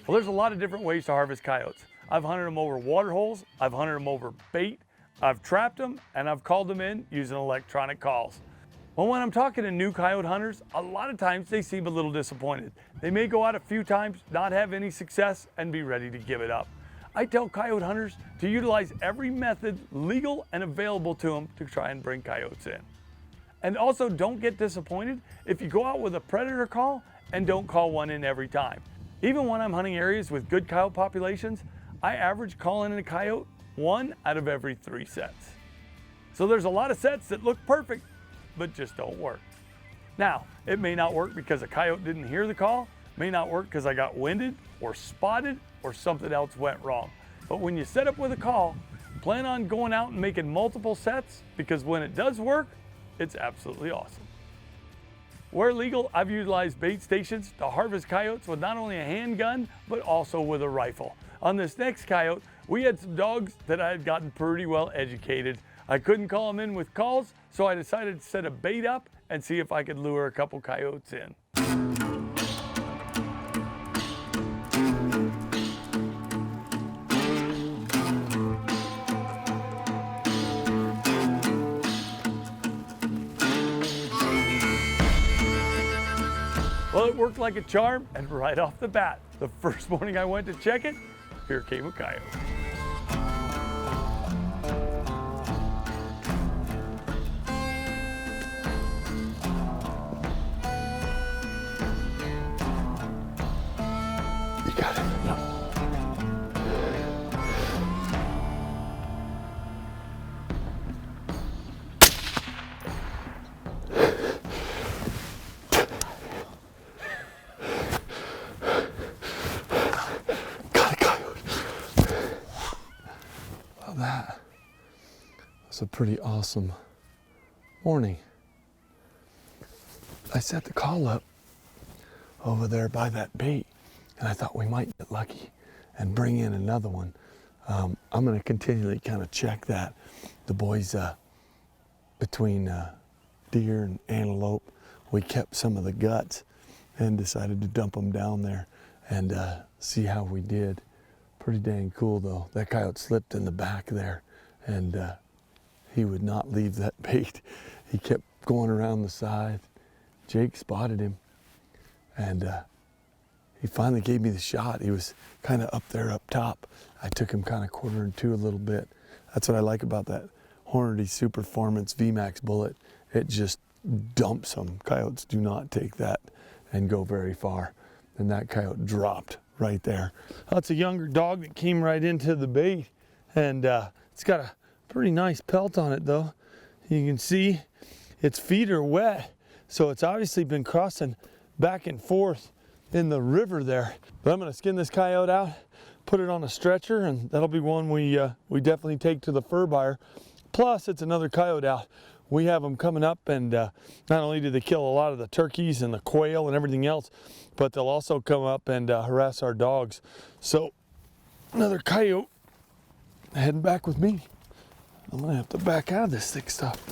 Well, there's a lot of different ways to harvest coyotes. I've hunted them over water holes, I've hunted them over bait, I've trapped them, and I've called them in using electronic calls. Well, when I'm talking to new coyote hunters, a lot of times they seem a little disappointed. They may go out a few times, not have any success, and be ready to give it up. I tell coyote hunters to utilize every method legal and available to them to try and bring coyotes in. And also, don't get disappointed if you go out with a predator call and don't call one in every time. Even when I'm hunting areas with good coyote populations, I average calling in a coyote 1 out of every 3 sets. So there's a lot of sets that look perfect, but just don't work. Now, it may not work because a coyote didn't hear the call, may not work because I got winded or spotted or something else went wrong. But when you set up with a call, plan on going out and making multiple sets, because when it does work, it's absolutely awesome. Where legal, I've utilized bait stations to harvest coyotes with not only a handgun, but also with a rifle. On this next coyote, we had some dogs that I had gotten pretty well educated. I couldn't call them in with calls, so I decided to set a bait up and see if I could lure a couple coyotes in. Well, it worked like a charm, and right off the bat, the first morning I went to check it, here came a coyote. You got it. No. That was a pretty awesome morning. I set the call up over there by that bait, and I thought we might get lucky and bring in another one. I'm going to continually kind of check that. The boys, between deer and antelope, we kept some of the guts and decided to dump them down there and see how we did. Pretty dang cool though. That coyote slipped in the back there, and he would not leave that bait. He kept going around the side. Jake spotted him, and he finally gave me the shot. He was kind of up there up top. I took him kind of quarter in two a little bit. That's what I like about that Hornady Superformance VMAX bullet. It just dumps them. Coyotes do not take that and go very far. And that coyote dropped right there. That's a younger dog that came right into the bait, and it's got a pretty nice pelt on it though. You can see its feet are wet, so it's obviously been crossing back and forth in the river there. But I'm gonna skin this coyote out, put it on a stretcher, and that'll be one we definitely take to the fur buyer. Plus, it's another coyote out. We have them coming up, and not only do they kill a lot of the turkeys and the quail and everything else, but they'll also come up and harass our dogs. So another coyote heading back with me. I'm gonna have to back out of this thick stuff.